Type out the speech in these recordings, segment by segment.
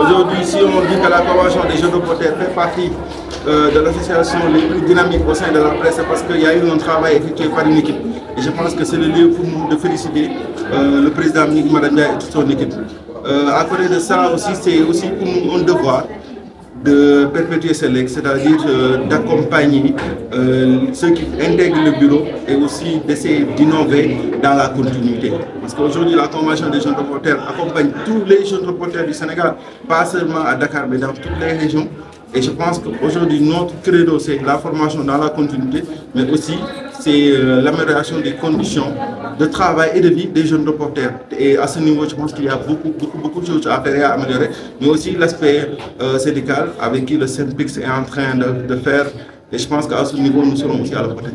Aujourd'hui, si on dit que la Convention des jeunes reporters fait partie de l'association les plus dynamiques au sein de la presse, c'est parce qu'il y a eu un travail effectué par une équipe. Et je pense que c'est le lieu pour nous de féliciter le président Miguel Maranda et toute son équipe. À côté de ça aussi, c'est aussi pour nous un devoir de perpétuer ces legs, c'est-à-dire d'accompagner ceux qui intègrent le bureau et aussi d'essayer d'innover dans la continuité. Parce qu'aujourd'hui, la Convention des jeunes reporters accompagne tous les jeunes reporters du Sénégal, pas seulement à Dakar, mais dans toutes les régions. Et je pense qu'aujourd'hui, notre credo, c'est la formation dans la continuité, mais aussi c'est l'amélioration des conditions de travail et de vie des jeunes reporters. Et à ce niveau, je pense qu'il y a beaucoup de choses à faire et à améliorer, mais aussi l'aspect syndical avec qui le SYNPICS est en train de faire. Et je pense qu'à ce niveau, nous serons aussi à la côté.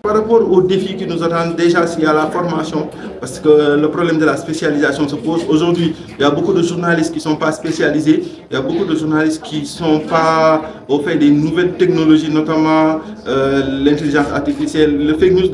Par rapport aux défis qui nous attendent, déjà s'il y a la formation, parce que le problème de la spécialisation se pose. Aujourd'hui, il y a beaucoup de journalistes qui ne sont pas spécialisés, il y a beaucoup de journalistes qui ne sont pas au fait des nouvelles technologies, notamment l'intelligence artificielle. Les fake news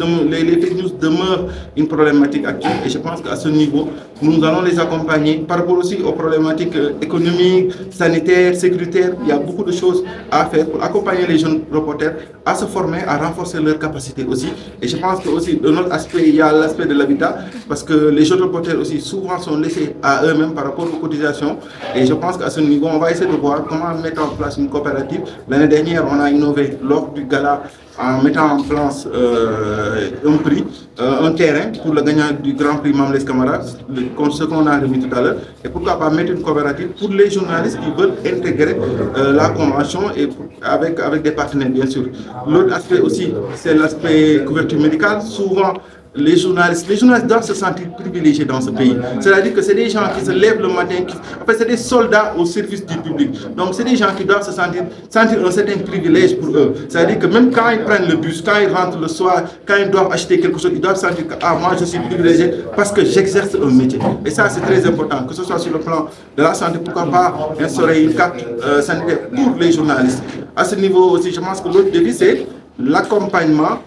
demeurent une problématique actuelle et je pense qu'à ce niveau, nous allons les accompagner par rapport aussi aux problématiques économiques, sanitaires, sécuritaires. Il y a beaucoup de choses à faire pour accompagner les jeunes reporters à se former, à renforcer leurs capacités aussi. Et je pense que aussi de notre aspect, il y a l'aspect de l'habitat, parce que les jeunes reporters aussi souvent sont laissés à eux-mêmes par rapport aux cotisations. Et je pense qu'à ce niveau, on va essayer de voir comment mettre en place une coopérative. L'année dernière, on a innové lors du gala en mettant en place un prix, un terrain pour le gagnant du Grand Prix Mamles Camara, ce qu'on a remis tout à l'heure. Et pourquoi pas mettre une coopérative pour les journalistes qui veulent intégrer la convention et avec des partenaires, bien sûr. L'autre aspect aussi, c'est l'aspect couverture médicale. Souvent, les journalistes doivent se sentir privilégiés dans ce pays. C'est-à-dire que c'est des gens qui se lèvent le matin, en fait, c'est des soldats au service du public. Donc c'est des gens qui doivent se sentir un certain privilège pour eux. C'est-à-dire que même quand ils prennent le bus, quand ils rentrent le soir, quand ils doivent acheter quelque chose, ils doivent sentir que moi je suis privilégié parce que j'exerce un métier. Et ça c'est très important, que ce soit sur le plan de la santé, pourquoi pas instaurer une carte sanitaire pour les journalistes. À ce niveau aussi, je pense que l'autre défi c'est l'accompagnement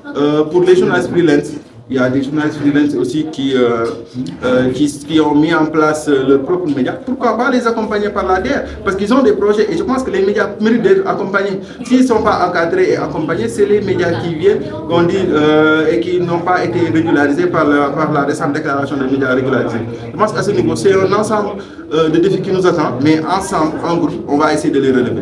pour les journalistes freelance. Il y a des journalistes freelance aussi qui ont mis en place leur propre média. Pourquoi pas les accompagner par l'ADER? Parce qu'ils ont des projets et je pense que les médias méritent d'être accompagnés. S'ils ne sont pas encadrés et accompagnés, c'est les médias qui viennent, qu'on dit, et qui n'ont pas été régularisés par la récente déclaration des médias régularisés. Je pense qu'à ce niveau, c'est un ensemble de défis qui nous attendent, mais ensemble, en groupe, on va essayer de les relever.